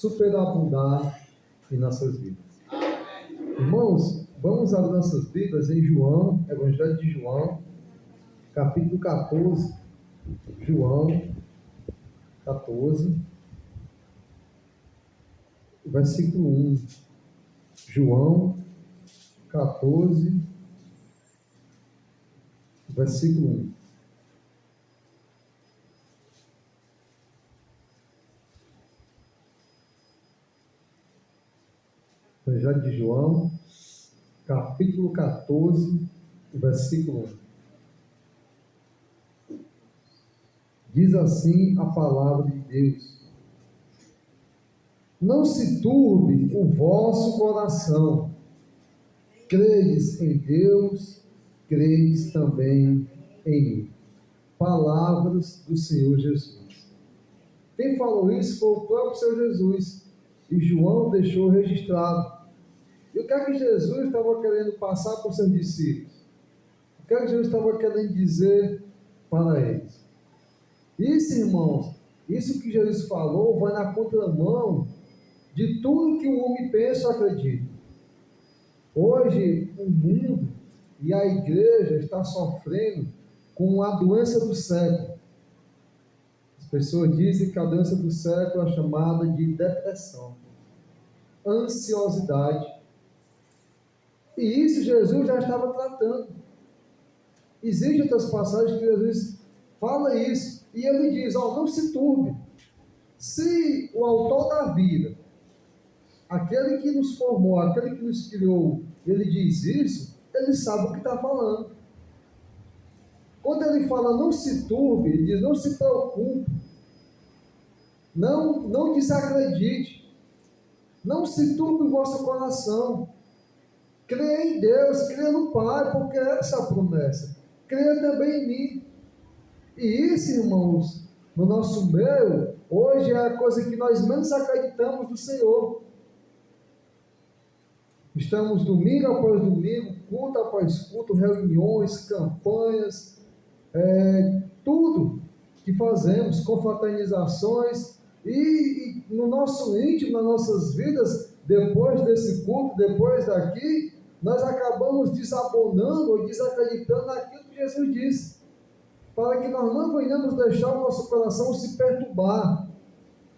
superabundar em nossas vidas. Irmãos, vamos abrir nossas Bíblias em João, Evangelho de João, capítulo 14. João 14, versículo 1. João 14, versículo 1. Evangelho de João, capítulo 14, versículo 1. Diz assim a palavra de Deus: Não se turbe o vosso coração. Credes em Deus, credes também em mim. Palavras do Senhor Jesus. Quem falou isso foi o próprio Senhor Jesus. E João deixou registrado. E o que é que Jesus estava querendo passar para os seus discípulos? O que é que Jesus estava querendo dizer para eles? Isso, irmãos, isso que Jesus falou vai na contramão de tudo que o homem pensa ou acredita. Hoje, o mundo e a igreja está sofrendo com a doença do século. As pessoas dizem que a doença do século é chamada de depressão, ansiosidade. E isso Jesus já estava tratando. Existem outras passagens que Jesus fala isso, e ele diz: não se turbe. Se o autor da vida, aquele que nos formou, aquele que nos criou, ele diz isso, ele sabe o que está falando. Quando ele fala não se turbe, ele diz: não se preocupe, não desacredite, não se turbe o vosso coração, creia em Deus, creia no Pai, porque essa é a promessa, creia também em mim. E isso, irmãos, no nosso meio, hoje é a coisa que nós menos acreditamos do Senhor. Estamos domingo após domingo, culto após culto, reuniões, campanhas, tudo que fazemos, confraternizações, e no nosso íntimo, nas nossas vidas, depois desse culto, depois daqui, nós acabamos desabonando ou desacreditando naquilo que Jesus disse, para que nós não venhamos deixar o nosso coração se perturbar,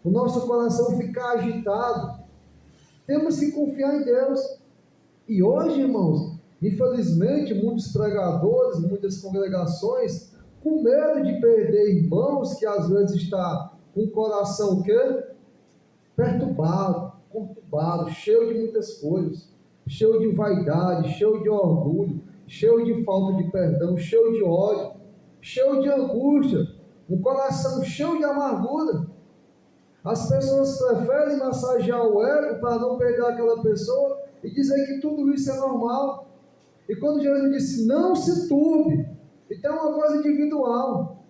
o nosso coração ficar agitado. Temos que confiar em Deus. E hoje, irmãos, infelizmente, muitos pregadores, muitas congregações, com medo de perder irmãos que às vezes está com o coração o quê? Perturbado, conturbado, cheio de muitas coisas, cheio de vaidade, cheio de orgulho, cheio de falta de perdão, cheio de ódio, cheio de angústia, um coração cheio de amargura. As pessoas preferem massagear o ego para não perder aquela pessoa e dizer que tudo isso é normal. E quando Jesus disse não se turbe, então é uma coisa individual.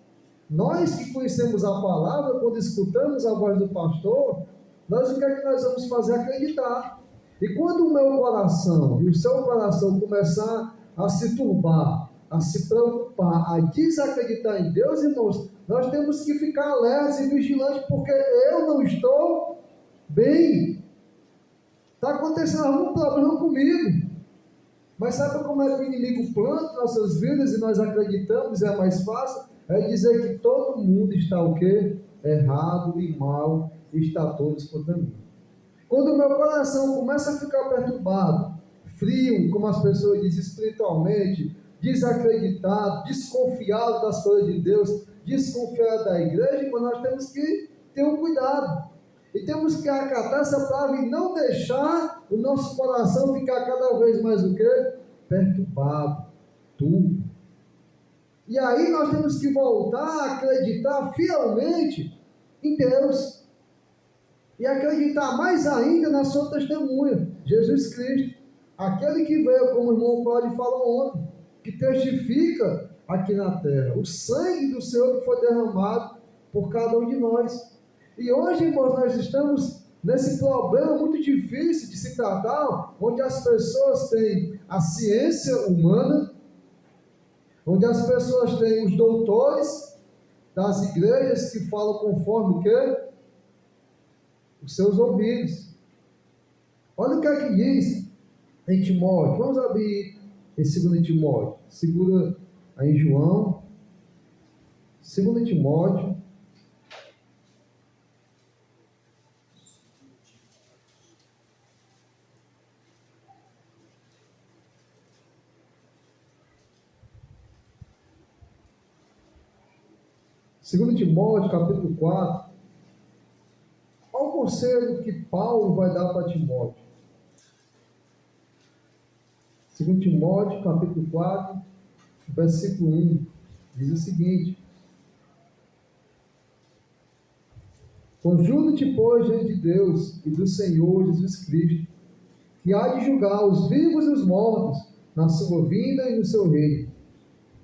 Nós que conhecemos a palavra, quando escutamos a voz do pastor, nós o que é que nós vamos fazer? Acreditar. E quando o meu coração e o seu coração começar a se turbar, a se preocupar, a desacreditar em Deus, irmãos, nós temos que ficar alertas e vigilantes, porque eu não estou bem. Está acontecendo algum problema comigo. Mas sabe como é que o inimigo planta nossas vidas e nós acreditamos, é mais fácil? É dizer que todo mundo está o quê? Errado e mal, e está todos contra mim. Quando o meu coração começa a ficar perturbado, frio, como as pessoas dizem espiritualmente, desacreditado, desconfiado das coisas de Deus, desconfiado da igreja, mas nós temos que ter um cuidado. E temos que acatar essa palavra e não deixar o nosso coração ficar cada vez mais o quê? Perturbado, turvo. E aí nós temos que voltar a acreditar fielmente em Deus. E acreditar mais ainda na sua testemunha, Jesus Cristo. Aquele que veio, como o irmão Cláudio falou ontem, que testifica aqui na terra. O sangue do Senhor que foi derramado por cada um de nós. E hoje, irmãos, nós estamos nesse problema muito difícil de se tratar, onde as pessoas têm a ciência humana, onde as pessoas têm os doutores das igrejas que falam conforme o quê? os seus ouvidos. Olha o que é que diz em Timóteo. Vamos abrir em 2 Timóteo. Segura aí em João. 2 Timóteo. Segundo Timóteo, capítulo 4. Qual o conselho que Paulo vai dar para Timóteo? 2 Timóteo, capítulo 4, versículo 1. Diz o seguinte: Conjuro-te, pois, diante de Deus e do Senhor Jesus Cristo, que há de julgar os vivos e os mortos na sua vinda e no seu reino.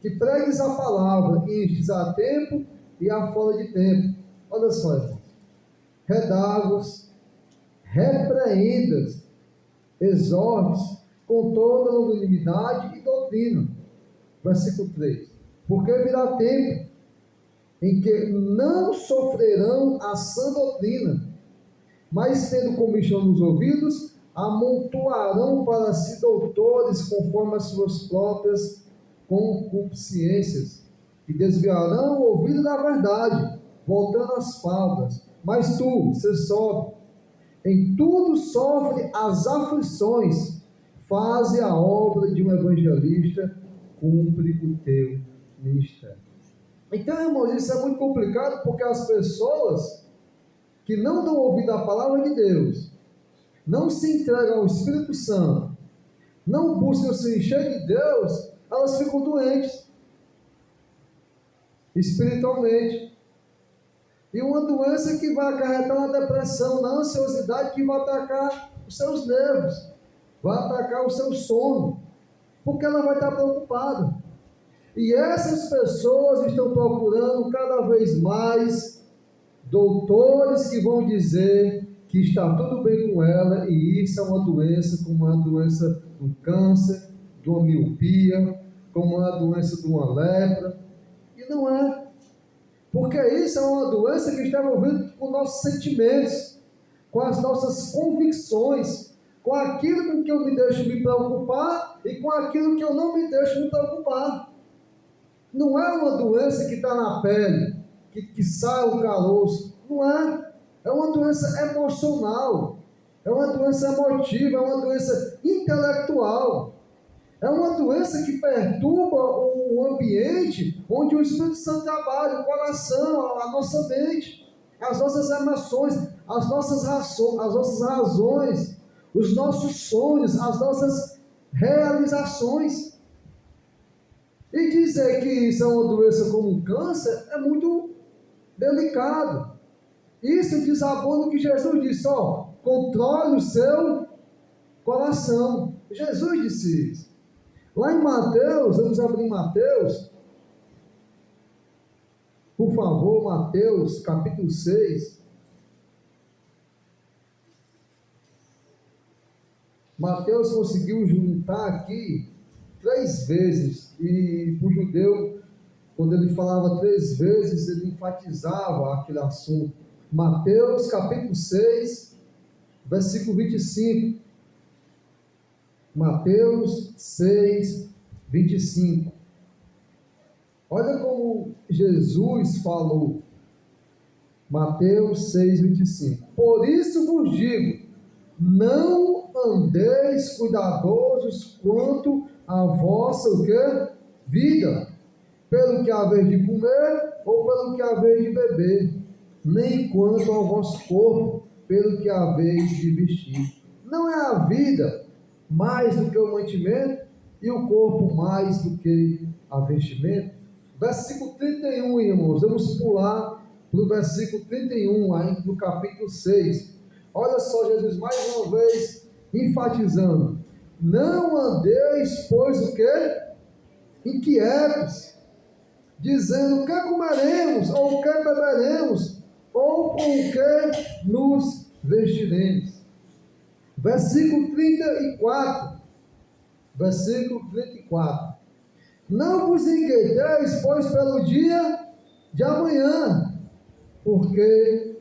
Que pregues a palavra, instes a tempo e a fora de tempo. Olha só, irmãos. Redargos, repreendas, exortes com toda longanimidade e doutrina. Versículo 3. Porque virá tempo em que não sofrerão a sã doutrina, mas tendo comichão nos ouvidos, amontoarão para si doutores conforme as suas próprias concupiscências, e desviarão o ouvido da verdade, voltando às fábulas. Mas tu, ser sóbrio, em tudo sofre as aflições, faze a obra de um evangelista, cumpre o teu ministério. Então, irmãos, isso é muito complicado, porque as pessoas que não dão ouvido à palavra de Deus, não se entregam ao Espírito Santo, não buscam se encher de Deus, elas ficam doentes espiritualmente. E uma doença que vai acarretar uma depressão, uma ansiosidade que vai atacar os seus nervos, vai atacar o seu sono, porque ela vai estar preocupada. E essas pessoas estão procurando cada vez mais doutores que vão dizer que está tudo bem com ela, e isso é uma doença, como uma doença do câncer, de uma miopia, como uma doença de uma lepra. E não é. Porque isso é uma doença que está envolvida com nossos sentimentos, com as nossas convicções, com aquilo com que eu me deixo me preocupar e com aquilo que eu não me deixo me preocupar. Não é uma doença que está na pele, que sai o caroço. Não é. É uma doença emocional, é uma doença emotiva, é uma doença intelectual. É uma doença que perturba o ambiente onde o Espírito Santo trabalha, o coração, a nossa mente, as nossas emoções, as nossas razões, os nossos sonhos, as nossas realizações. E dizer que isso é uma doença como um câncer é muito delicado. Isso desabona o que Jesus disse: controle o seu coração. Jesus disse isso. Lá em Mateus, vamos abrir Mateus, por favor, Mateus capítulo 6. Mateus conseguiu juntar aqui 3 vezes, e o judeu, quando ele falava 3 vezes, ele enfatizava aquele assunto. Mateus capítulo 6, versículo 25. Mateus 6, 25. Olha como Jesus falou. Mateus 6, 25. Por isso vos digo, não andeis cuidadosos quanto à vossa o quê? Vida, pelo que haver de comer ou pelo que haver de beber, nem quanto ao vosso corpo, pelo que haver de vestir. Não é a vida mais do que o mantimento, e o corpo mais do que a vestimenta? Versículo 31, irmãos, vamos pular para o versículo 31, ainda do capítulo 6. Olha só Jesus mais uma vez enfatizando: não andeis, pois, o quê? Inquietos, dizendo: o que comeremos, ou o que beberemos, ou com o que nos vestiremos. Versículo 34. Versículo 34. Não vos inquieteis, pois, pelo dia de amanhã, porque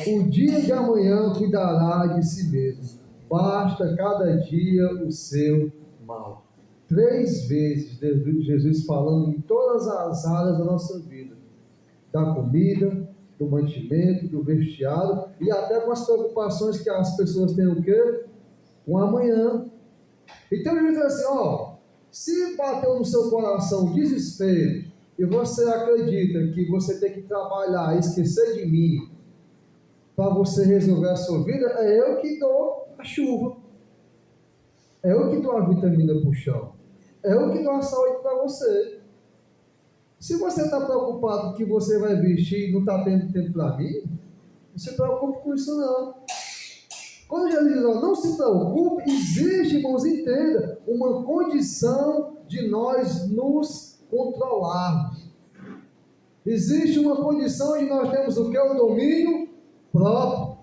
O dia de amanhã cuidará de si mesmo. Basta cada dia o seu mal. 3 vezes Jesus falando em todas as áreas da nossa vida. Da comida, do mantimento, do vestiário e até com as preocupações que as pessoas têm o quê? Com amanhã. Então ele diz assim, se bateu no seu coração desespero e você acredita que você tem que trabalhar e esquecer de mim para você resolver a sua vida, é eu que dou a chuva, é eu que dou a vitamina para o chão, é eu que dou a saúde para você. Se você está preocupado que você vai vestir e não está tendo tempo para mim, não se preocupe com isso não. Quando Jesus diz, não se preocupe, existe, irmãos, entenda, uma condição de nós nos controlarmos. Existe uma condição de nós temos o que? O domínio próprio.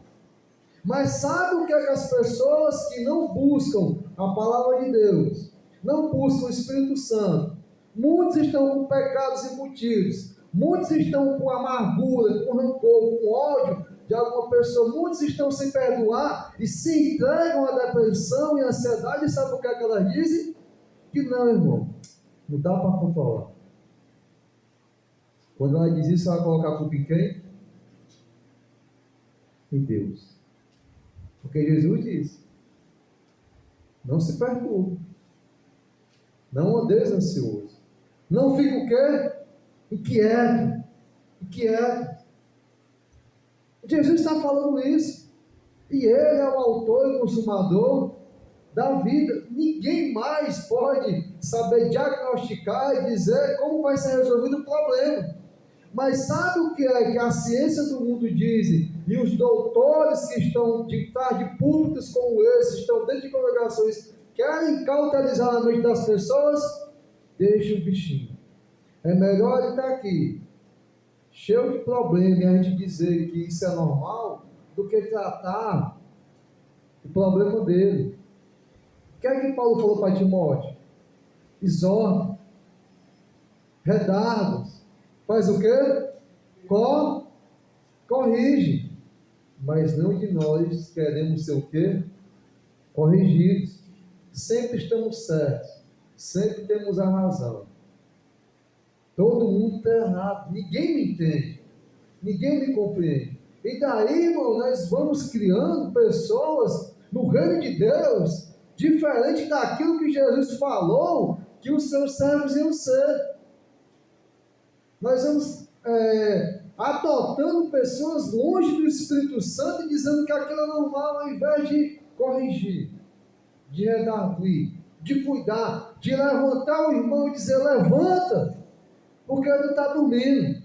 Mas sabe o que é que as pessoas que não buscam a palavra de Deus, não buscam o Espírito Santo, muitos estão com pecados embutidos, muitos estão com amargura, com rancor, com ódio de alguma pessoa, muitos estão sem perdoar e se entregam à depressão e à ansiedade. E sabe o que é que elas dizem? Que não, irmão, não dá para controlar. Quando ela diz isso, ela coloca a culpa em quem? Em Deus. Porque Jesus disse, não se perturbe, não andeis ansioso, não fique o quê? Inquieto. Jesus está falando isso, e Ele é o autor e consumador da vida. Ninguém mais pode saber diagnosticar e dizer como vai ser resolvido o problema. Mas sabe o que é que a ciência do mundo diz? E os doutores que estão de trás de púlpitos como esse, estão dentro de congregações, querem cauterizar a mente das pessoas? Deixa o bichinho. É melhor ele estar aqui, cheio de problemas, e a gente dizer que isso é normal, do que tratar o problema dele. O que é que Paulo falou para Timóteo? Exorta, redardos, faz o quê? Corrige. Mas não de nós queremos ser o quê? Corrigidos. Sempre estamos certos, sempre temos a razão. Todo mundo está errado, ninguém me entende, ninguém me compreende. E daí, irmão, nós vamos criando pessoas no reino de Deus, diferente daquilo que Jesus falou que os seus servos iam ser. Nós vamos adotando pessoas longe do Espírito Santo e dizendo que aquilo é normal, ao invés de corrigir, de redarguir, de cuidar, de levantar o irmão e dizer, levanta, porque ele está dormindo.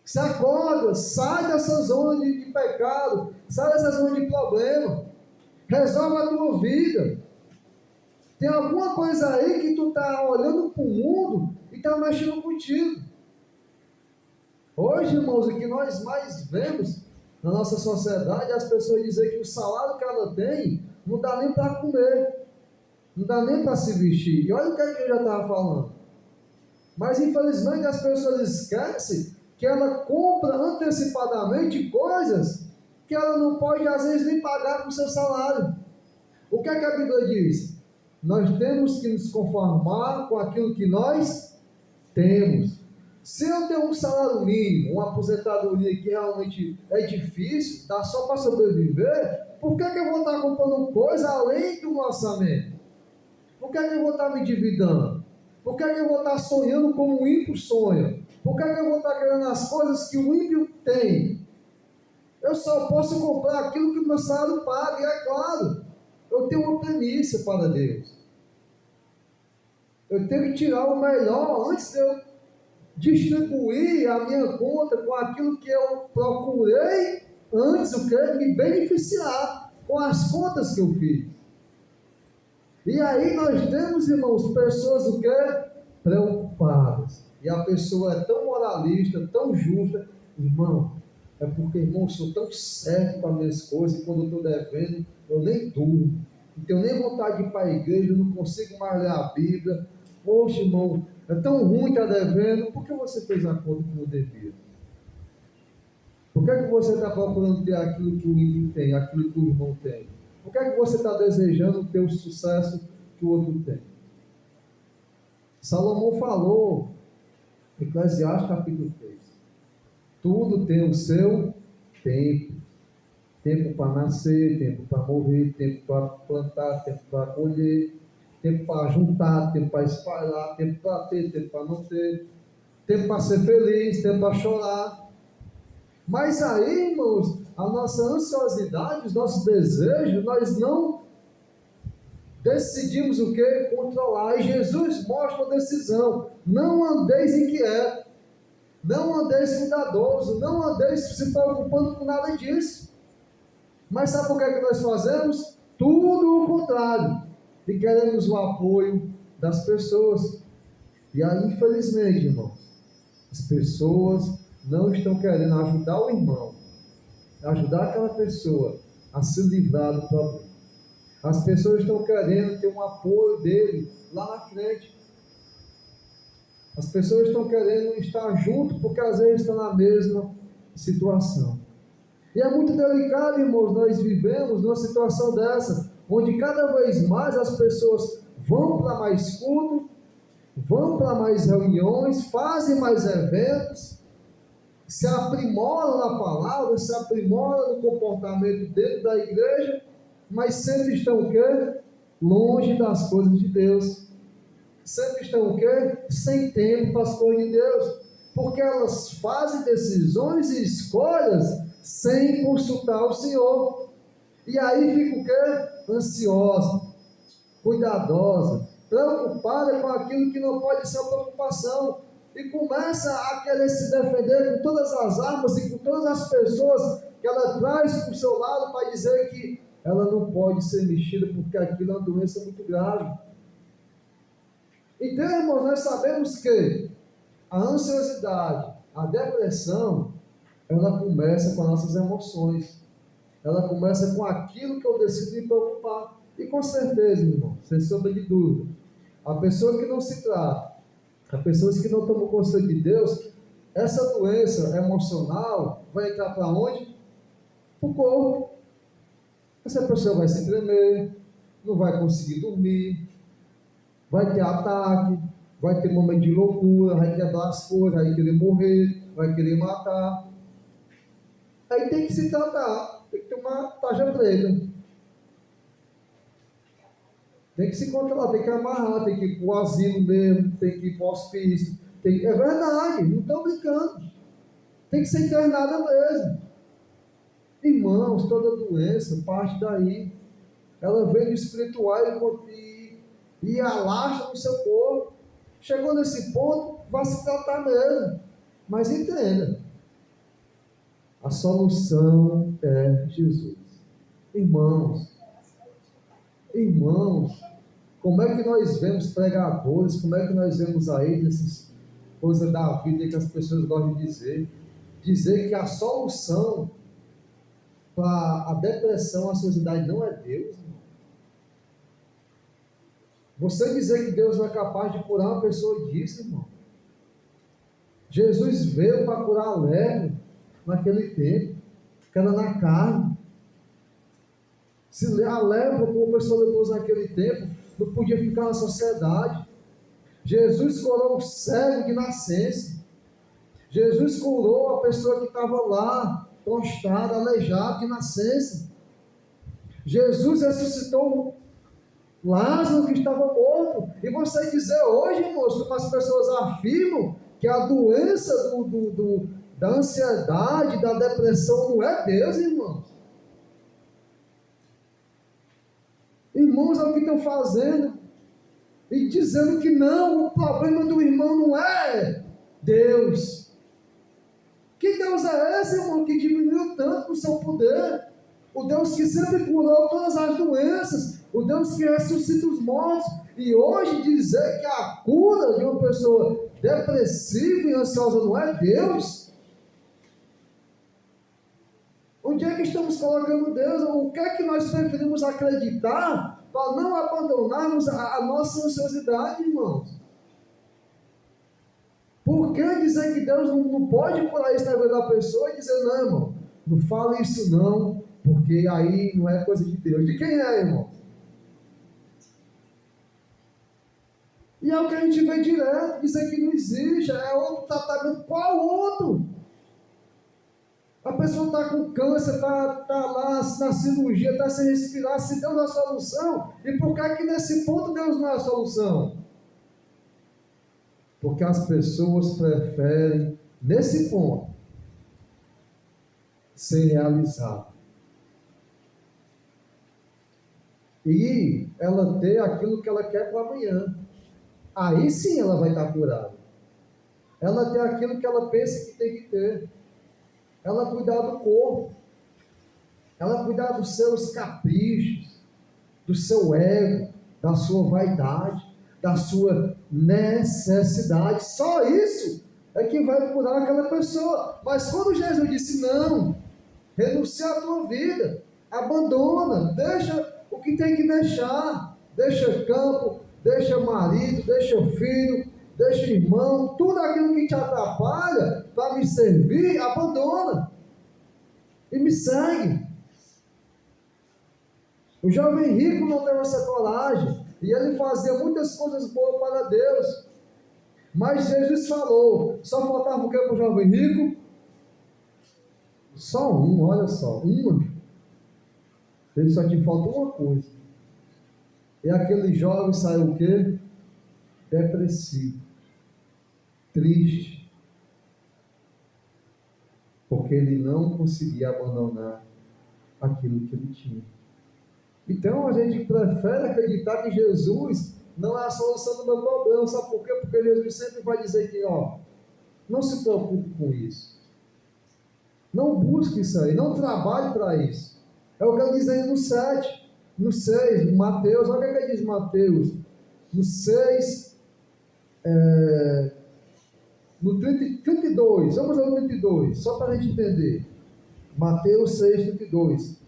Se acorda, sai dessa zona de pecado, sai dessa zona de problema, resolve a tua vida. Tem alguma coisa aí que tu está olhando para o mundo e está mexendo contigo. Hoje, irmãos, o que nós mais vemos na nossa sociedade é as pessoas dizerem que o salário que ela tem não dá nem para comer, não dá nem para se vestir. E olha o que eu já estava falando. Mas infelizmente as pessoas esquecem que ela compra antecipadamente coisas que ela não pode às vezes nem pagar com o seu salário. O que é que a Bíblia diz? Nós temos que nos conformar com aquilo que nós temos. Se eu tenho um salário mínimo, uma aposentadoria que realmente é difícil, dá só para sobreviver, por que eu vou estar comprando coisa além do orçamento? Por que eu vou estar me endividando? Por que eu vou estar sonhando como o ímpio sonha? Por que eu vou estar querendo as coisas que o ímpio tem? Eu só posso comprar aquilo que o meu salário paga, e é claro, eu tenho uma premissa para Deus. Eu tenho que tirar o melhor antes de eu distribuir a minha conta com aquilo que eu procurei antes, o que me beneficiar com as contas que eu fiz. E aí nós temos, irmãos, pessoas o que? Preocupadas. E a pessoa é tão moralista, tão justa. Irmão, é porque, irmão, eu sou tão certo para as minhas coisas, e quando eu estou devendo, eu nem durmo. Não tenho nem vontade de ir para a igreja, eu não consigo mais ler a Bíblia. Poxa, irmão, é tão ruim estar devendo. Por que você fez a conta que não devia? Por que você está procurando ter aquilo que o ímpio tem, aquilo que o irmão tem? Por que você está desejando ter o sucesso que o outro tem? Salomão falou, Eclesiastes capítulo 3, tudo tem o seu tempo. Tempo para nascer, tempo para morrer, tempo para plantar, tempo para colher, tempo para juntar, tempo para espalhar, tempo para ter, tempo para não ter, tempo para ser feliz, tempo para chorar. Mas aí, irmãos, a nossa ansiosidade, os nossos desejos, nós não decidimos o que? Controlar. E Jesus mostra a decisão: não andeis inquietos, não andeis cuidadosos, não andeis se preocupando com nada disso. Mas sabe por que é que nós fazemos? Tudo o contrário. E queremos o apoio das pessoas. E aí, infelizmente, irmãos, as pessoas não estão querendo ajudar o irmão, ajudar aquela pessoa a se livrar do problema. As pessoas estão querendo ter um apoio dele lá na frente. As pessoas estão querendo estar junto porque às vezes estão na mesma situação. E é muito delicado, irmãos, nós vivemos numa situação dessa, onde cada vez mais as pessoas vão para mais culto, vão para mais reuniões, fazem mais eventos, se aprimoram na palavra, se aprimoram no comportamento dentro da igreja, mas sempre estão o quê? Longe das coisas de Deus. Sempre estão o quê? Sem tempo para as coisas de Deus. Porque elas fazem decisões e escolhas sem consultar o Senhor. E aí fica o quê? Ansiosa, cuidadosa, preocupada com aquilo que não pode ser uma preocupação. E começa a querer se defender com todas as armas e com todas as pessoas que ela traz para o seu lado para dizer que ela não pode ser mexida porque aquilo é uma doença muito grave. Então, irmãos, nós sabemos que a ansiosidade, a depressão, ela começa com as nossas emoções. Ela começa com aquilo que eu decido me preocupar. E com certeza, irmão, sem sombra de dúvida, a pessoa que não se trata, as pessoas que não tomam conselho de Deus, essa doença emocional vai entrar para onde? Para o corpo. Essa pessoa vai se tremer, não vai conseguir dormir, vai ter ataque, vai ter momento de loucura, vai quebrar as coisas, vai querer morrer, vai querer matar. Aí tem que se tratar, tem que ter uma tarja preta. Tem que se controlar, tem que amarrar, tem que ir para o asilo mesmo, tem que ir para o hospício. É verdade, não estou brincando. Tem que ser internada mesmo. Irmãos, toda doença parte daí. Ela vem do espiritual e alastra no seu corpo. Chegou nesse ponto, vai se tratar mesmo. Mas entenda, a solução é Jesus. Irmãos, como é que nós vemos pregadores, como é que nós vemos aí nessas coisas da vida que as pessoas gostam de dizer que a solução para a depressão, a ansiedade não é Deus, irmão. Você dizer que Deus não é capaz de curar uma pessoa disso, irmão. Jesus veio para curar a lepra naquele tempo, que era na carne. Se a lepra, como a pessoa leprosa naquele tempo, não podia ficar na sociedade. Jesus curou o cego de nascença. Jesus curou a pessoa que estava lá, prostrada, aleijada de nascença. Jesus ressuscitou Lázaro que estava morto. E você dizer hoje, irmãos, como as pessoas afirmam que a doença da ansiedade, da depressão não é Deus, irmãos. Irmãos, é o que estão fazendo e dizendo que não, o problema do irmão não é Deus. Que Deus é esse, irmão, que diminuiu tanto o seu poder? O Deus que sempre curou todas as doenças, o Deus que ressuscita os mortos, e hoje dizer que a cura de uma pessoa depressiva e ansiosa não é Deus? Onde é que estamos colocando Deus? O que é que nós preferimos acreditar para não abandonarmos a nossa ansiosidade, irmãos? Por que dizer que Deus não pode curar isso na vida da pessoa e dizer, não, irmão, não fale isso não, porque aí não é coisa de Deus. De quem é, irmão? E é o que a gente vê direto, dizer que não existe, é outro tratamento. Qual outro? A pessoa está com câncer, está lá na cirurgia, está sem respirar, se Deus é a solução, e por que nesse ponto Deus não é a solução? Porque as pessoas preferem, nesse ponto, ser realizado. E ela ter aquilo que ela quer para amanhã. Aí sim ela vai estar curada. Ela ter aquilo que ela pensa que tem que ter. Ela cuidar do corpo. Ela cuidar dos seus caprichos, do seu ego, da sua vaidade, da sua necessidade. Só isso é que vai curar aquela pessoa. Mas quando Jesus disse, não, renuncia à tua vida, abandona, deixa o que tem que deixar, deixa campo, deixa marido, deixa filho, deixa irmão, tudo aquilo que te atrapalha para me servir, abandona e me segue. O jovem rico não teve essa coragem, e ele fazia muitas coisas boas para Deus, mas Jesus falou, só faltava o que para o jovem rico? Só um, olha só, uma. Ele só te falta uma coisa. E aquele jovem saiu o quê? Depressivo, triste, porque ele não conseguia abandonar aquilo que ele tinha. Então a gente prefere acreditar que Jesus não é a solução do meu problema. Sabe por quê? Porque Jesus sempre vai dizer que, não se preocupe com isso. Não busque isso aí, não trabalhe para isso. É o que ele diz aí no 7, no 6, no Mateus, olha o que ele diz Mateus, no 6, no 32, vamos ao 32, só para a gente entender. Mateus 6, 32.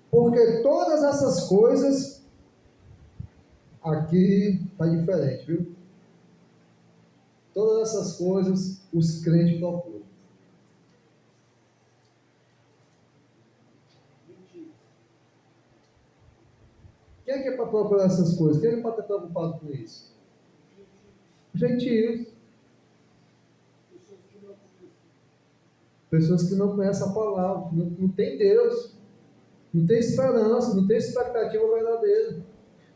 Porque todas essas coisas, aqui está diferente, viu? Todas essas coisas os crentes procuram. Quem é que é para procurar essas coisas? Quem é para estar preocupado com isso? Gentios. Pessoas que não conhecem a palavra, não tem Deus, não tem esperança, não tem expectativa verdadeira.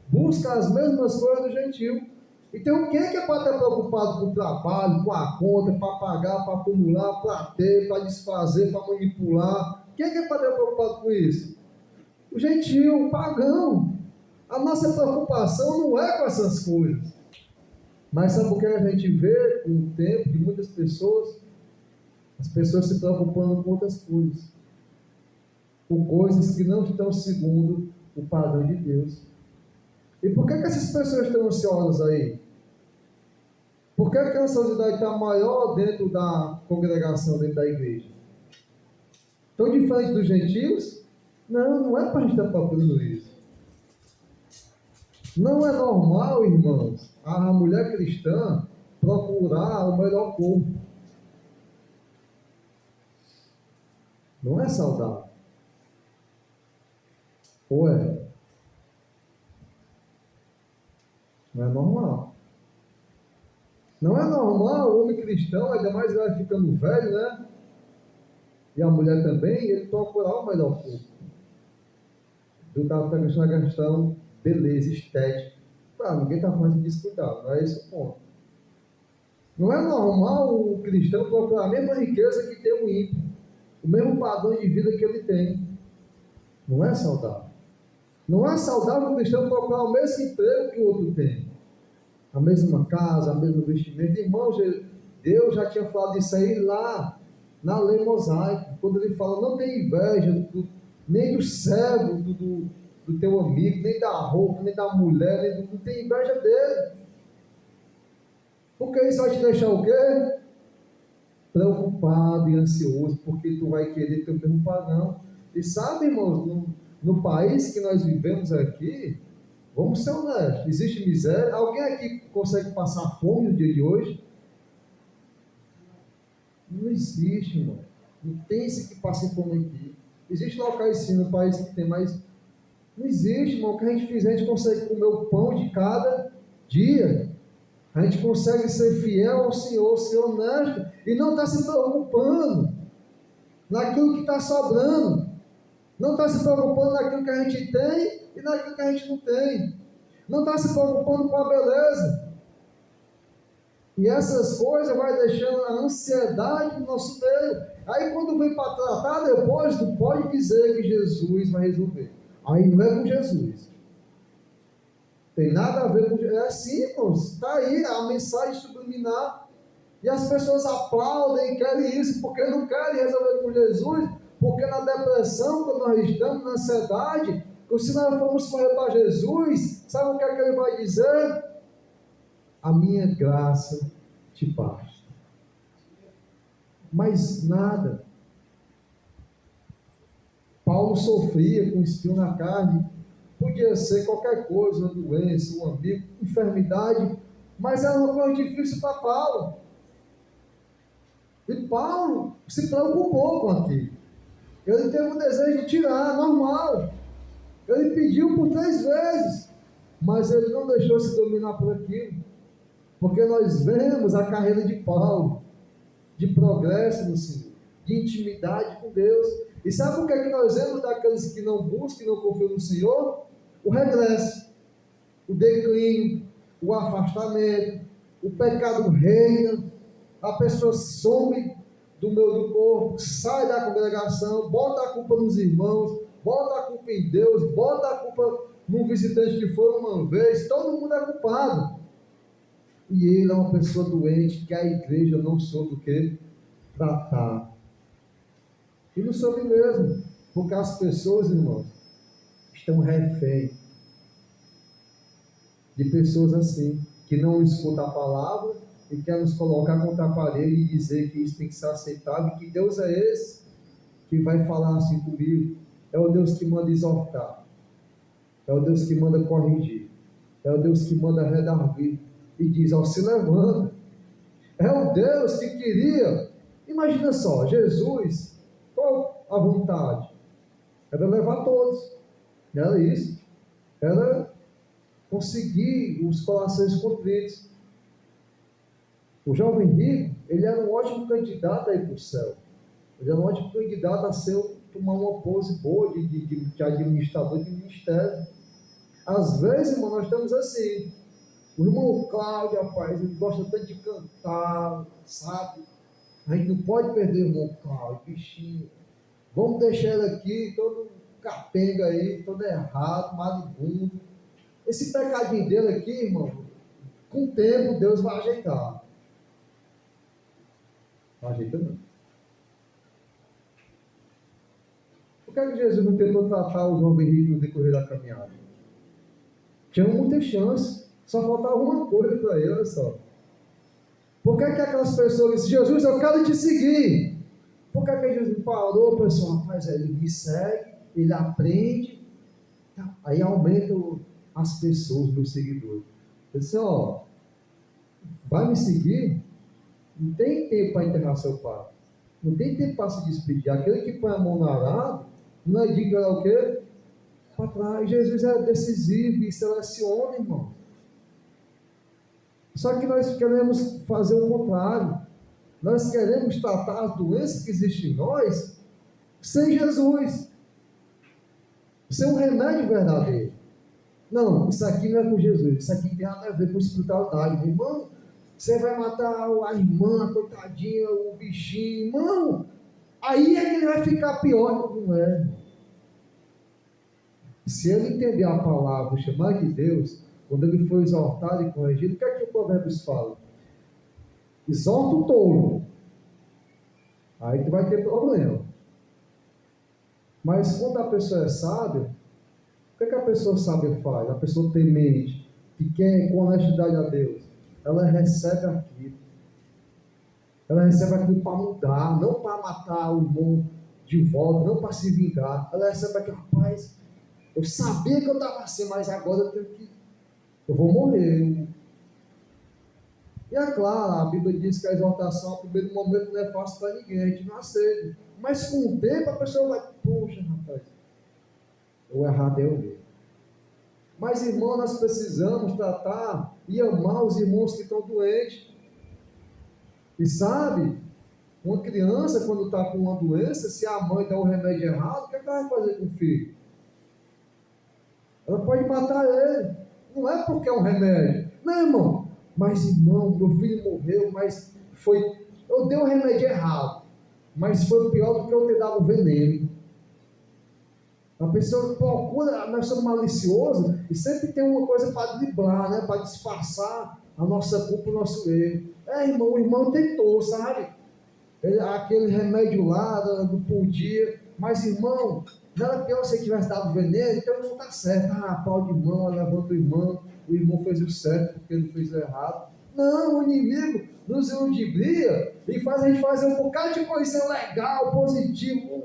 Busca as mesmas coisas do gentio. Então, quem é que é para estar preocupado com o trabalho, com a conta, para pagar, para acumular, para ter, para desfazer, para manipular? Quem é que é para estar preocupado com isso? O gentio, o pagão. A nossa preocupação não é com essas coisas. Mas sabe o que a gente vê com o tempo de muitas pessoas? As pessoas se preocupando com outras coisas. Com coisas que não estão segundo o padrão de Deus. E por que essas pessoas estão ansiosas aí? Por que a ansiedade está maior dentro da congregação, dentro da igreja? Estão diferente dos gentios? Não é para a gente estar procurando isso. Não é normal, irmãos, a mulher cristã procurar o melhor corpo. Não é saudável. Ou é? Não é normal. Não é normal o homem cristão, ainda mais ele vai ficando velho, né? E a mulher também, ele procurar o melhor corpo. Eu estava pensando na questão beleza, estética. Ninguém está falando de descuidado, não é esse o ponto. Não é normal o cristão procurar a mesma riqueza que tem o ímpio, o mesmo padrão de vida que ele tem. Não é saudável. Não é saudável o cristão procurar o mesmo emprego que o outro tem, a mesma casa, a mesma vestimenta. Irmãos, Deus já tinha falado disso aí lá na lei mosaica, quando ele fala, não tem inveja nem do servo do teu amigo, nem da roupa, nem da mulher, não tem inveja dele. Porque isso vai te deixar o quê? Preocupado e ansioso, porque tu vai querer ter o mesmo padrão. E sabe, irmãos, no país que nós vivemos aqui, vamos ser honestos, existe miséria. Alguém aqui consegue passar fome no dia de hoje? Não existe, irmão. Não tem esse que passa fome aqui. Existe locais sim no país que tem, mas não existe, irmão. O que a gente fizer, a gente consegue comer o pão de cada dia. A gente consegue ser fiel ao Senhor, ser honesto e não está se preocupando naquilo que está sobrando. Não está se preocupando naquilo que a gente tem e naquilo que a gente não tem. Não está se preocupando com a beleza. E essas coisas vai deixando a ansiedade no nosso meio. Aí quando vem para tratar depois, não pode dizer que Jesus vai resolver. Aí não é com Jesus. Tem nada a ver com Jesus. É assim, irmãos. Está aí a mensagem subliminar. E as pessoas aplaudem e querem isso, porque não querem resolver com Jesus, porque na depressão, quando nós estamos, na ansiedade, se nós formos correr para Jesus, sabe o que é que ele vai dizer? A minha graça te basta. Mas nada. Paulo sofria com espinho na carne, podia ser qualquer coisa, uma doença, um amigo, enfermidade, mas era uma coisa difícil para Paulo. E Paulo se preocupou com aquilo. Ele teve um desejo de tirar, normal. Ele pediu por 3 vezes, mas ele não deixou se dominar por aquilo. Porque nós vemos a carreira de Paulo, de progresso no Senhor, de intimidade com Deus. E sabe o que é que nós vemos daqueles que não buscam e não confiam no Senhor? O regresso, o declínio, o afastamento, o pecado reina, a pessoa some do meio do corpo, sai da congregação, bota a culpa nos irmãos, bota a culpa em Deus, bota a culpa num visitante que foi uma vez, todo mundo é culpado. E ele é uma pessoa doente que a igreja não soube o que? Tratar. E não soube mesmo, porque as pessoas, irmãos, estão refém de pessoas assim, que não escutam a palavra e querem nos colocar contra a parede e dizer que isso tem que ser aceitável, que Deus é esse que vai falar assim comigo. É o Deus que manda exortar, é o Deus que manda corrigir, é o Deus que manda redarguir e diz, ó, se levanta. É o Deus que queria, imagina só, Jesus, qual a vontade? Era levar todos, não era isso, era conseguir os corações contritos. O jovem rico, ele era um ótimo candidato a ir para o céu, ele era um ótimo candidato a tomar uma pose boa de administrador de ministério. Às vezes, irmão, nós estamos assim. O irmão Cláudio, rapaz, ele gosta tanto de cantar, sabe? A gente não pode perder o irmão Cláudio, bichinho. Vamos deixar ele aqui, todo capenga aí, todo errado, malibundo. Esse pecadinho dele aqui, irmão, com o tempo Deus vai ajeitar. Não ajeita não. Por que Jesus não tentou tratar o jovem rico no decorrer da caminhada? Tinha muita chance, só faltava uma coisa para ele, olha só. Por que aquelas pessoas dizem, Jesus, eu quero te seguir? Por que Jesus parou, pessoal? Rapaz, ele me segue, ele aprende, tá? Aí aumenta as pessoas, meus seguidores. Ele disse, ó, vai me seguir? Não tem tempo para enterrar seu pai. Não tem tempo para se despedir. Aquele que põe a mão no arado, não é de o quê? Para trás. Jesus é decisivo e seleciona, irmão. Só que nós queremos fazer o contrário. Nós queremos tratar as doenças que existem em nós sem Jesus. Sem um remédio verdadeiro. Não, isso aqui não é com Jesus. Isso aqui tem nada a ver com espiritualidade. Meu irmão, você vai matar a irmã, a coitadinha, o bichinho. Irmão, aí é que ele vai ficar pior do que não é. Se ele entender a palavra, o chamar de Deus, quando ele for exortado e corrigido, o que é que o Provérbios fala? Exorta o tolo. Aí tu vai ter problema. Mas quando a pessoa é sábia, o que é que a pessoa sábia faz? A pessoa temente, que quer com honestidade a Deus, ela recebe aquilo. Ela recebe aquilo para mudar, não para matar o irmão de volta, não para se vingar. Ela recebe aquilo, rapaz, eu sabia que eu estava assim, mas agora eu vou morrer. E é claro, a Bíblia diz que a exaltação, no primeiro momento, não é fácil para ninguém, a gente não aceita. Mas com o tempo a pessoa vai, poxa, rapaz, o errado é eu mesmo. Mas, irmão, nós precisamos tratar e amar os irmãos que estão doentes. E sabe, uma criança, quando está com uma doença, se a mãe dá o remédio errado, o que ela vai fazer com o filho? Ela pode matar ele. Não é porque é um remédio. Não, irmão. Mas, irmão, meu filho morreu, mas foi. Eu dei o remédio errado. Mas foi pior do que eu ter dado veneno. A pessoa procura, nós somos maliciosos e sempre tem uma coisa para driblar, né? Para disfarçar a nossa culpa, o nosso erro. Irmão, o irmão tentou, sabe? Aquele remédio lá do podia, mas irmão, não era pior se ele tivesse dado veneno, então não está certo. Pau de mão, levanta o irmão fez o certo porque ele fez o errado. Não, o inimigo nos ludibria e faz a gente fazer um bocado de coisa legal, positivo,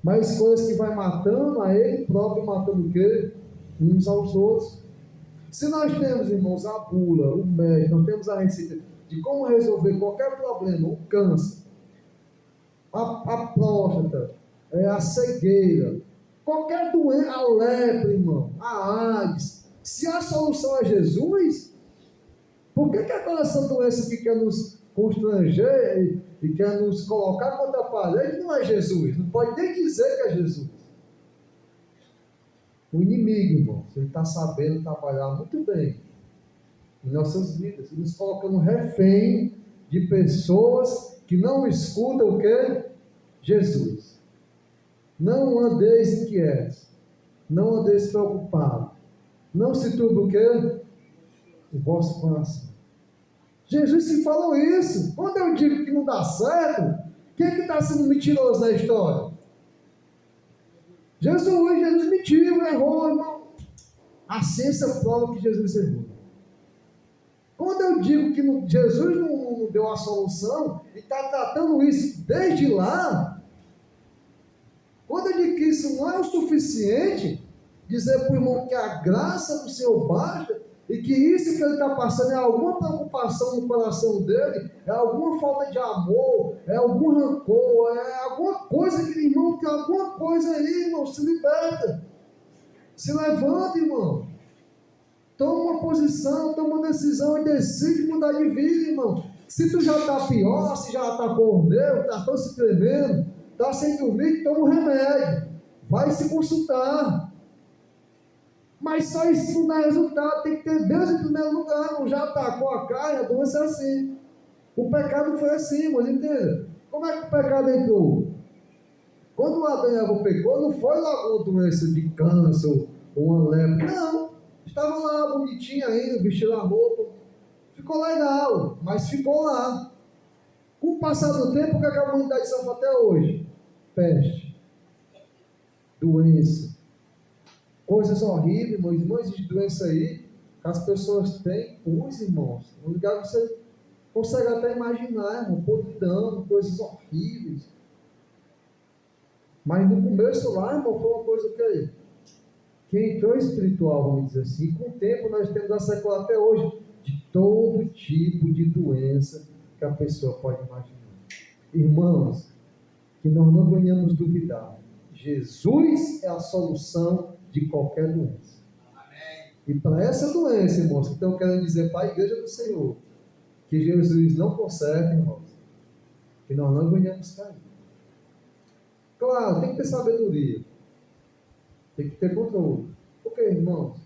mas coisas que vai matando a ele próprio, matando o quê? Uns aos outros. Se nós temos, irmãos, a bula, o médico, nós temos a receita de como resolver qualquer problema, o câncer, a próstata, a cegueira, qualquer doença, a lepra, irmão, a AIDS, se a solução é Jesus, por que aquela essa doença que quer nos constranger e quer nos colocar contra a parede não é Jesus? Não pode nem dizer que é Jesus. O inimigo, irmão, ele está sabendo trabalhar muito bem em nossas vidas, nos colocando refém de pessoas que não escutam o que? Jesus. Não andeis inquietos, não andeis preocupados, não se turbe o que? O vosso coração. Jesus que falou isso. Quando eu digo que não dá certo, quem é que está sendo mentiroso na história? Jesus mentiu, errou, irmão. A ciência prova que Jesus errou. Quando eu digo que Jesus não deu a solução e está tratando isso desde lá, quando eu digo que isso não é o suficiente, dizer para o irmão que a graça do Senhor basta e que isso que ele está passando é alguma preocupação no coração dele, é alguma falta de amor, é algum rancor, é alguma coisa que, irmão, que alguma coisa aí, irmão, se liberta. Se levanta, irmão. Toma uma posição, toma uma decisão e decide mudar de vida, irmão. Se tu já está pior, se já está com nervo, está todo se tremendo, está sem dormir, toma um remédio. Vai se consultar. Mas só isso não dá resultado, tem que ter Deus em primeiro lugar, irmão. Já atacou a carne, a doença é assim. O pecado foi assim, irmãos, entenda? Como é que o pecado entrou? Quando o Adão e Eva pecou, não foi lá uma doença de câncer ou uma lepra, não. Estavam lá bonitinho ainda, vestindo a roupa. Ficou legal, mas ficou lá. Com o passar do tempo, o que a humanidade sofre até hoje? Peste, doença, coisas horríveis, irmãos. Não existe doença aí que as pessoas têm, pois, irmãos. No lugar que você consegue até imaginar, irmão, podridão, coisas horríveis. Mas no começo lá, irmão, foi uma coisa que entrou espiritual, vamos dizer assim. E com o tempo nós temos a sequela até hoje de todo tipo de doença que a pessoa pode imaginar. Irmãos, que nós não venhamos duvidar. Jesus é a solução de qualquer doença. Amém. E para essa doença, irmãos, que estão querendo dizer para a igreja do Senhor que Jesus não conserta, irmãos, que nós não venhamos cair. Claro, tem que ter sabedoria. Tem que ter controle. Porque, irmãos,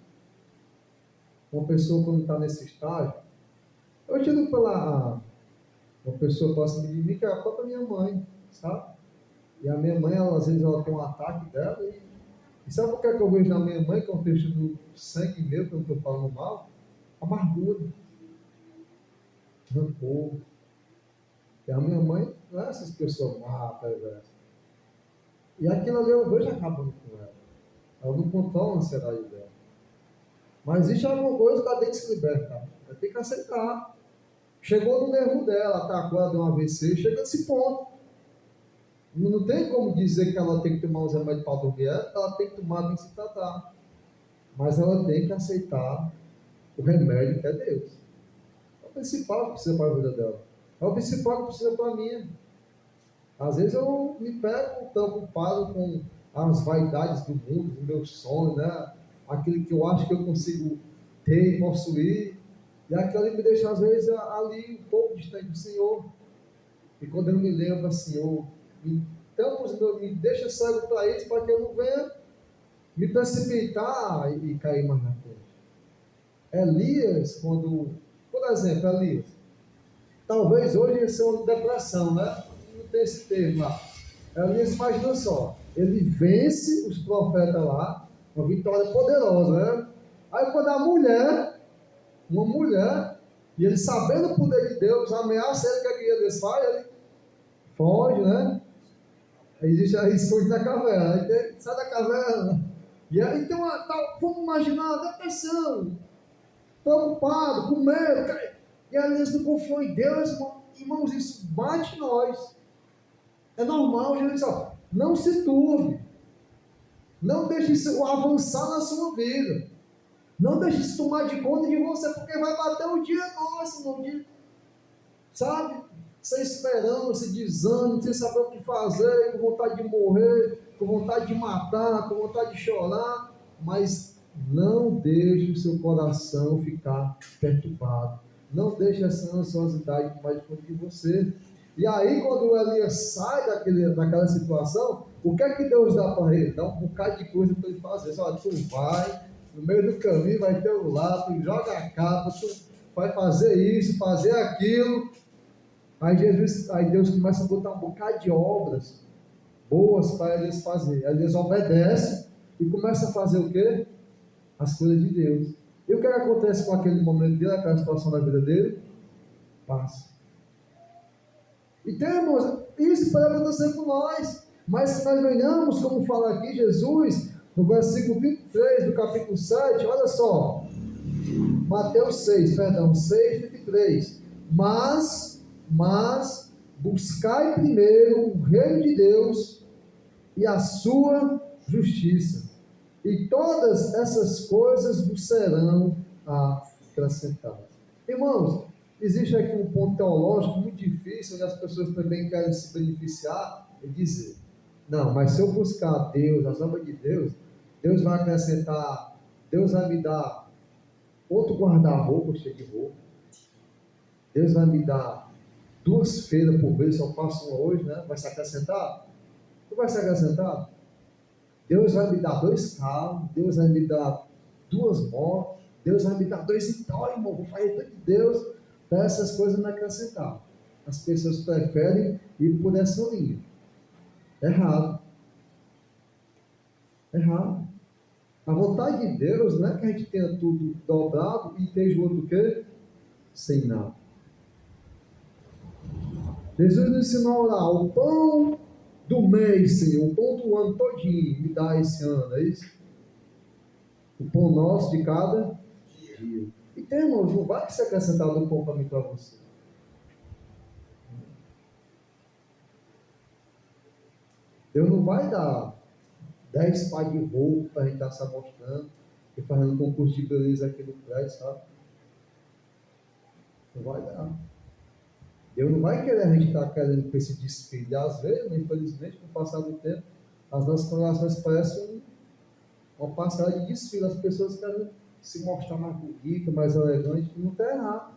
uma pessoa quando está nesse estágio, eu tiro pela uma pessoa próxima de mim que é a própria minha mãe, sabe? E a minha mãe, às vezes, ela tem um ataque dela e sabe o que é que eu vejo na minha mãe, que é um texto do sangue meu, que eu não estou falando mal? Amargura, rancor. E a minha mãe não é essas pessoas má, perversas. E aquilo ali eu vejo acabando com ela. Ela não controla a ansiedade dela. Mas existe alguma coisa que ela tem que se libertar. Ela tem que aceitar. Chegou no nervo dela, atacou ela de um AVC, chega nesse ponto. Não tem como dizer que ela tem que tomar os remédios para dormir, ela tem que tomar, tem que se tratar. Mas ela tem que aceitar o remédio que é Deus. principal que precisa para a vida dela. É o principal que precisa para a minha. Às vezes eu me pego tão ocupado com as vaidades do mundo, dos meus sonhos, né? Aquilo que eu acho que eu consigo ter e possuir. E aquilo ali me deixa, às vezes, ali um pouco distante do Senhor. E quando eu me lembro, Senhor, me deixa cego para isso, para que eu não venha me precipitar e cair mais na frente. Elias, por exemplo, Elias, talvez hoje ia ser uma depressão, né? Não tem esse termo lá. Elias, imagina só, ele vence os profetas lá, uma vitória poderosa, né? Aí quando uma mulher, e ele sabendo o poder de Deus, ameaça ele, que Elias faz, ele foge, né? Aí esconde na caverna, aí ele sai da caverna. E aí então, vamos imaginar a depressão, preocupado, com medo, e Elias não confiou em Deus, irmãos, isso bate em nós. É normal, Jesus, não se turbe, não deixe isso avançar na sua vida, não deixe isso tomar de conta de você, porque vai bater o dia nosso, no dia, sabe? Sem esperança, sem desânimo, sem saber o que fazer, com vontade de morrer, com vontade de matar, com vontade de chorar, mas não deixe o seu coração ficar perturbado, não deixe essa ansiosidade tomar de conta de você. E aí, quando o Elias sai daquela situação, o que é que Deus dá para ele? Dá um bocado de coisa para ele fazer. Só, tu vai, no meio do caminho vai ter o lápis, joga a capa, tu vai fazer isso, fazer aquilo. Aí Deus começa a botar um bocado de obras boas para Elias fazer. Elias obedece e começa a fazer o quê? As coisas de Deus. E o que acontece com aquele momento dele, aquela situação da vida dele? Passa. Então, irmãos, isso pode acontecer com nós, mas se nós venhamos, como fala aqui Jesus, no versículo 23 do capítulo 7, olha só, Mateus 6, 23, mas buscai primeiro o reino de Deus e a sua justiça, e todas essas coisas vos serão acrescentadas. Irmãos, existe aqui um ponto teológico muito difícil, onde as pessoas também querem se beneficiar e dizer, não, mas se eu buscar Deus, as obras de Deus, Deus vai acrescentar, Deus vai me dar outro guarda-roupa cheio de roupa, Deus vai me dar 2 feiras por vez, só faço uma hoje, né? Vai se acrescentar? Não vai se acrescentar? Deus vai me dar 2 carros, Deus vai me dar 2 motos, Deus vai me dar 2 então, irmão, vou fazer tudo de Deus, para essas coisas não acrescentar. As pessoas preferem ir por essa linha. Errado. A vontade de Deus não é que a gente tenha tudo dobrado e esteja o outro o quê? Sem nada. Jesus nos ensinou a orar, o pão do mês, Senhor, o pão do ano todinho, me dá esse ano, é isso? O pão nosso de cada dia. Então, irmãos, não vai ser acrescentado um pão para mim e para você. Deus não vai dar 10 pares de roupa para a gente estar se mostrando e fazendo concurso de beleza aqui no prédio, sabe? Não vai dar. Deus não vai querer a gente estar querendo com esse desfile. Às vezes, infelizmente, com o passar do tempo, as nossas congregações parecem uma passagem de desfile. As pessoas querem se mostrar mais bonita, mais elegante, e não está errado.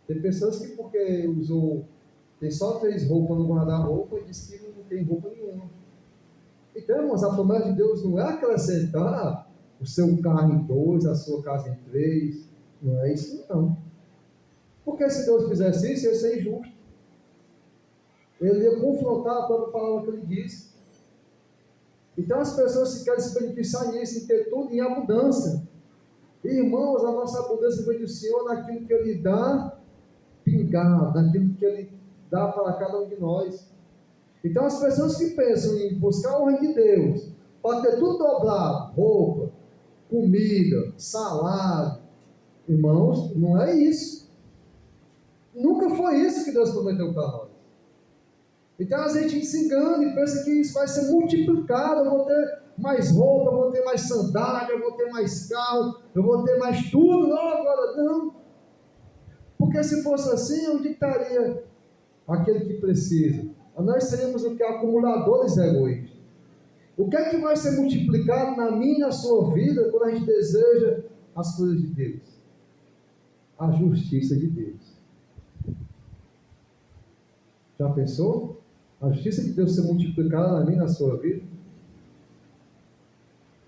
Tem pessoas que, porque tem só 3 roupas no guarda-roupa, e diz que não tem roupa nenhuma. Então, irmãos, a promessa de Deus não é acrescentar o seu carro em 2, a sua casa em 3. Não é isso, não. Porque se Deus fizesse isso, ia ser injusto. Ele ia confrontar a própria palavra que ele disse. Então as pessoas querem se beneficiar nisso, em ter tudo em abundância. E, irmãos, a nossa abundância vem do Senhor naquilo que Ele dá pingado, naquilo que Ele dá para cada um de nós. Então as pessoas que pensam em buscar o reino de Deus, para ter tudo dobrado, roupa, comida, salário, irmãos, não é isso. Nunca foi isso que Deus prometeu para nós. Então a gente se engana e pensa que isso vai ser multiplicado. Eu vou ter mais roupa, eu vou ter mais sandália, eu vou ter mais carro, eu vou ter mais tudo. Não, agora não. Porque se fosse assim, onde estaria aquele que precisa? Nós seríamos o que? Acumuladores egoístas. O que é que vai ser multiplicado na minha e na sua vida quando a gente deseja as coisas de Deus? A justiça de Deus. Já pensou? A justiça de Deus ser multiplicada na minha e na sua vida?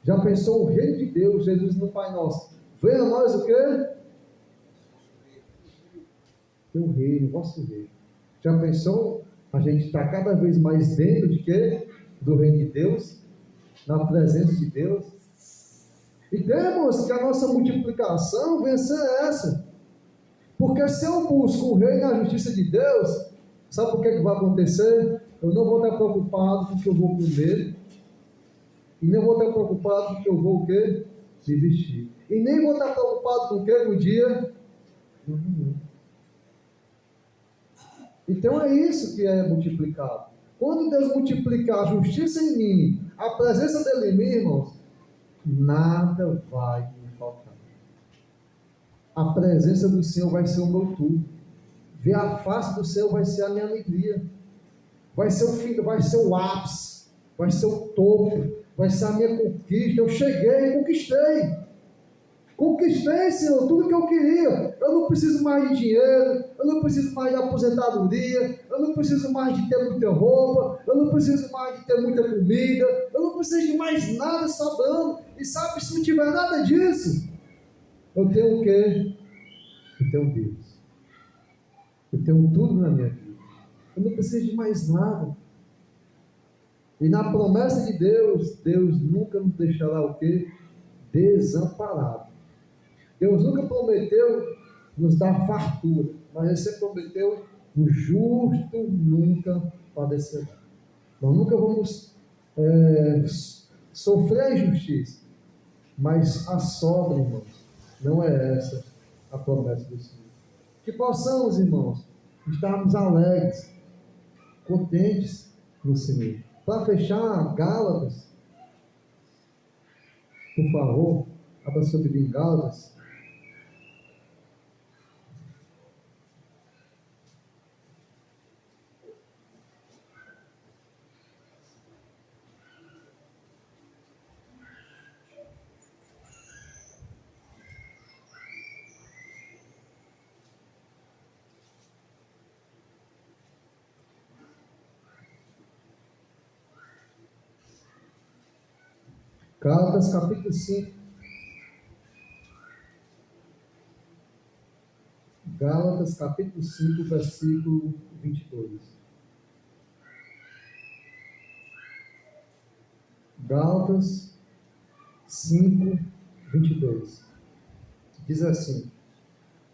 Já pensou o reino de Deus, Jesus no Pai Nosso? Venha a nós o quê? Teu reino, vosso reino. Já pensou? A gente está cada vez mais dentro de quê? Do reino de Deus, na presença de Deus. E temos que a nossa multiplicação vencer essa. Porque se eu busco o reino e a justiça de Deus, sabe o que vai acontecer? Eu não vou estar preocupado com o que eu vou comer, e nem vou estar preocupado com o que eu vou o quê? Me vestir. E nem vou estar preocupado com o que no dia? Então é isso que é multiplicado. Quando Deus multiplicar a justiça em mim, a presença dele em mim, irmãos, nada vai me faltar. A presença do Senhor vai ser o meu tudo. Ver a face do Senhor vai ser a minha alegria. Vai ser o fim, vai ser o ápice, vai ser o topo, vai ser a minha conquista. Eu cheguei, conquistei. Conquistei, Senhor, tudo que eu queria. Eu não preciso mais de dinheiro, eu não preciso mais de aposentadoria, eu não preciso mais de ter muita roupa, eu não preciso mais de ter muita comida, eu não preciso de mais nada sobrando. E sabe, se não tiver nada disso, eu tenho o quê? Eu tenho Deus. Eu tenho tudo na minha vida. Eu não preciso de mais nada. E na promessa de Deus, Deus nunca nos deixará o quê? Desamparado. Deus nunca prometeu nos dar fartura, mas Ele sempre prometeu: o justo nunca padecerá. Nós nunca vamos sofrer a injustiça, mas a sobra, irmãos, não é essa a promessa do Senhor. Que possamos, irmãos, estarmos alegres, contentes no Senhor. Para fechar, Gálatas, por favor, abra sobre mim, Gálatas. Gálatas capítulo 5. Gálatas capítulo 5, versículo 22. Gálatas 5, 22. Diz assim: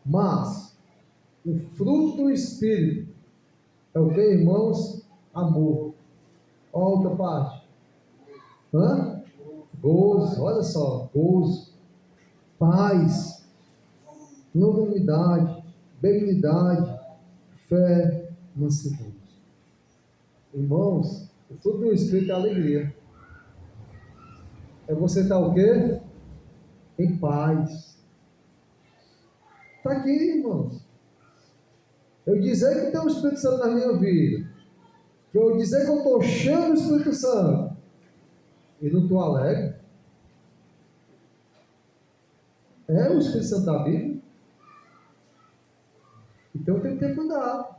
mas o fruto do Espírito é o que, irmãos? Amor. Outra parte. Gozo, olha só, gozo, paz, longanimidade, benignidade, fé, mansidão. Irmãos, o fruto do Espírito é alegria. É você estar o quê? Em paz. Está aqui, irmãos. Eu dizer que tem o Espírito Santo na minha vida, que eu dizer que eu estou cheio do Espírito Santo e não estou alegre, é o Espírito Santo da Bíblia. Então eu tenho que ter cuidado.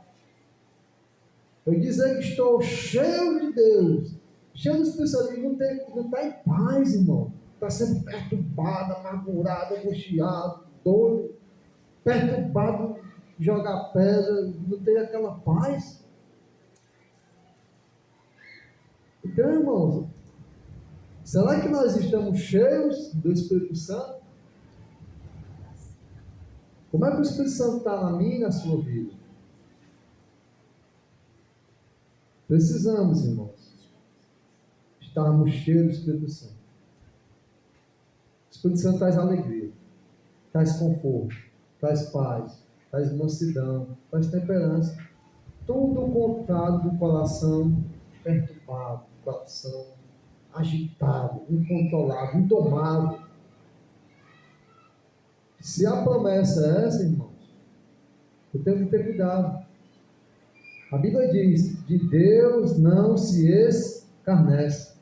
Eu dizer que estou cheio de Deus, cheio do Espírito Santo, e não está em paz, irmão. Está sempre perturbado, amargurado, angustiado, doido, perturbado, jogar pedra, não tem aquela paz. Então, irmãos, será que nós estamos cheios do Espírito Santo? Como é que o Espírito Santo está na minha e na sua vida? Precisamos, irmãos, estarmos cheios do Espírito Santo. O Espírito Santo traz alegria, traz conforto, traz paz, traz mansidão, traz temperança. Tudo o contrário do coração perturbado, coração agitado, incontrolável, indomável. Se a promessa é essa, irmãos, Eu tenho que ter cuidado. A Bíblia diz: de Deus não se escarnece.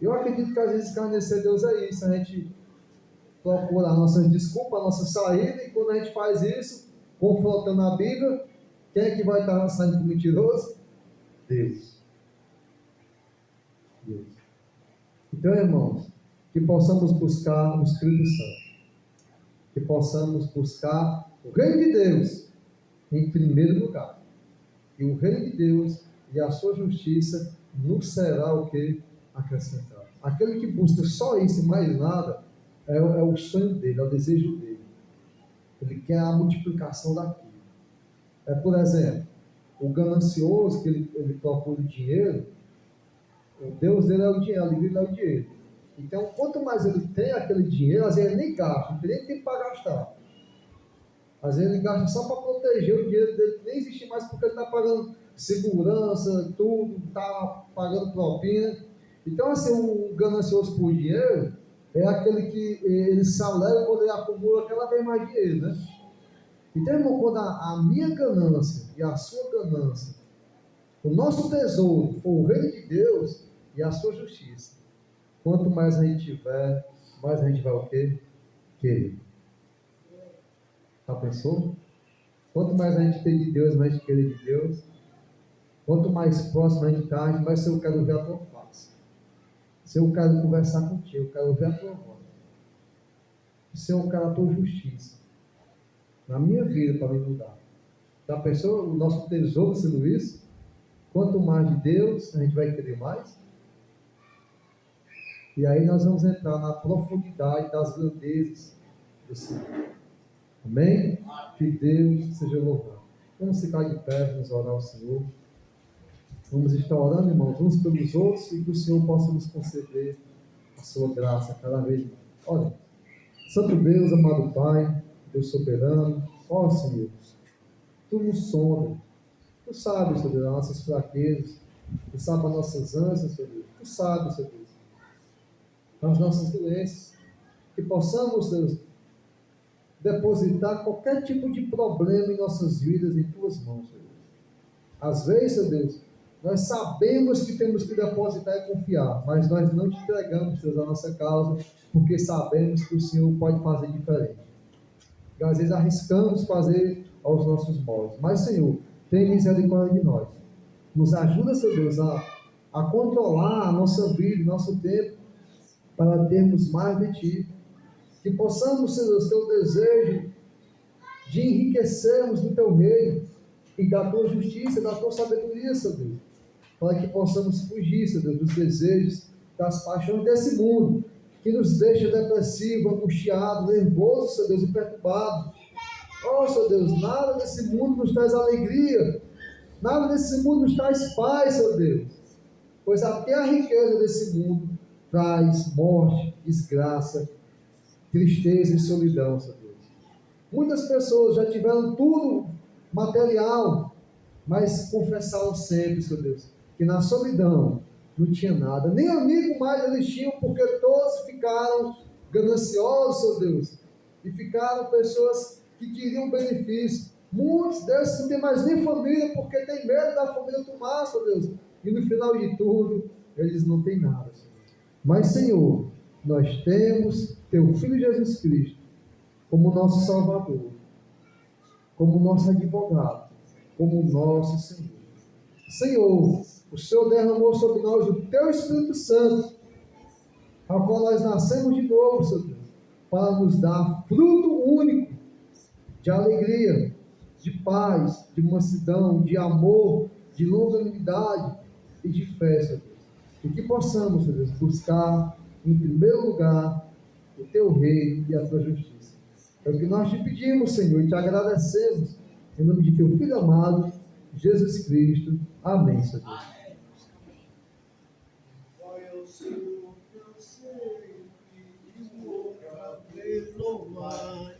Eu acredito que às vezes escarnecer Deus é isso. A gente procura a nossa desculpa, a nossa saída, e quando a gente faz isso, confrontando a Bíblia, quem é que vai estar saindo por mentiroso? Deus. Deus. Então, irmãos, que possamos buscar o Espírito Santo, que possamos buscar o reino de Deus em primeiro lugar. E o reino de Deus e a sua justiça nos será o que? Acrescentado. Aquele que busca só isso e mais nada, é o sonho dele, é o desejo dele. Ele quer a multiplicação daquilo. Por exemplo, o ganancioso que ele procura o dinheiro, o Deus dele é o dinheiro, a alegria é o dinheiro. Então, quanto mais ele tem aquele dinheiro, às vezes ele nem gasta, não tem nem tempo para gastar. Às vezes ele gasta só para proteger o dinheiro dele, que nem existe mais, porque ele está pagando segurança, tudo, está pagando propina. Então, assim, o ganancioso por dinheiro é aquele que ele se alegra quando ele acumula cada vez mais dinheiro, né? Então, irmão, quando a minha ganância e a sua ganância, o nosso tesouro for o reino de Deus e a sua justiça, quanto mais a gente tiver, mais a gente vai o quê? Querer. Já pensou? Quanto mais a gente tem de Deus, mais a gente querer de Deus. Quanto mais próximo a gente está, mais se eu quero ver a tua face. Se eu quero conversar contigo, eu quero ver a tua voz. Se eu quero a tua justiça na minha vida para me mudar. Já pensou o nosso tesouro sendo isso? Quanto mais de Deus, a gente vai querer mais. E aí nós vamos entrar na profundidade das grandezas do Senhor. Amém? Que Deus seja louvado. Vamos ficar de pé, vamos orar ao Senhor. Vamos estar orando, irmãos, uns pelos outros, e que o Senhor possa nos conceder a sua graça cada vez mais. Olha, Santo Deus, amado Pai, Deus soberano, ó Senhor, Tu nos sonda, Tu sabes, Senhor Deus, as nossas fraquezas, Tu sabes as nossas ânsias, Senhor Deus, Tu sabes, Senhor Deus, as nossas doenças, que possamos, Deus, depositar qualquer tipo de problema em nossas vidas em Tuas mãos, Senhor Deus. Às vezes, Senhor Deus, nós sabemos que temos que depositar e confiar, mas nós não te entregamos, Deus, a nossa causa, porque sabemos que o Senhor pode fazer diferente. E às vezes arriscamos fazer aos nossos moldes. Mas, Senhor, tem misericórdia de nós. Nos ajuda, Senhor Deus, a controlar a nossa vida, nosso tempo, para termos mais de Ti. Que possamos, Senhor Deus, ter o desejo de enriquecermos no Teu reino e da Tua justiça, da Tua sabedoria, Senhor Deus, para que possamos fugir, Senhor Deus, dos desejos, das paixões desse mundo, que nos deixa depressivo, angustiado, nervoso, Senhor Deus, e perturbado. Oh, Senhor Deus, nada desse mundo nos traz alegria, nada desse mundo nos traz paz, Senhor Deus, pois até a riqueza desse mundo traz morte, desgraça, tristeza e solidão, Senhor Deus. Muitas pessoas já tiveram tudo material, mas confessaram sempre, Senhor Deus, que na solidão não tinha nada, nem amigo mais eles tinham, porque todos ficaram gananciosos, Senhor Deus, e ficaram pessoas que queriam benefício. Muitos desses não têm mais nem família, porque tem medo da família tomar, Senhor Deus, e no final de tudo, eles não têm nada, Senhor. Mas, Senhor, nós temos Teu Filho Jesus Cristo como nosso Salvador, como nosso advogado, como nosso Senhor. Senhor, o Senhor derramou sobre nós o Teu Espírito Santo, ao qual nós nascemos de novo, Senhor Deus, para nos dar fruto único de alegria, de paz, de mansidão, de amor, de longanimidade e de fé, Senhor Deus. E que possamos, Senhor Deus, buscar em primeiro lugar o Teu reino e a Tua justiça. É o que nós te pedimos, Senhor, e te agradecemos, em nome de Teu Filho amado, Jesus Cristo. Amém, Senhor Deus. Louvar.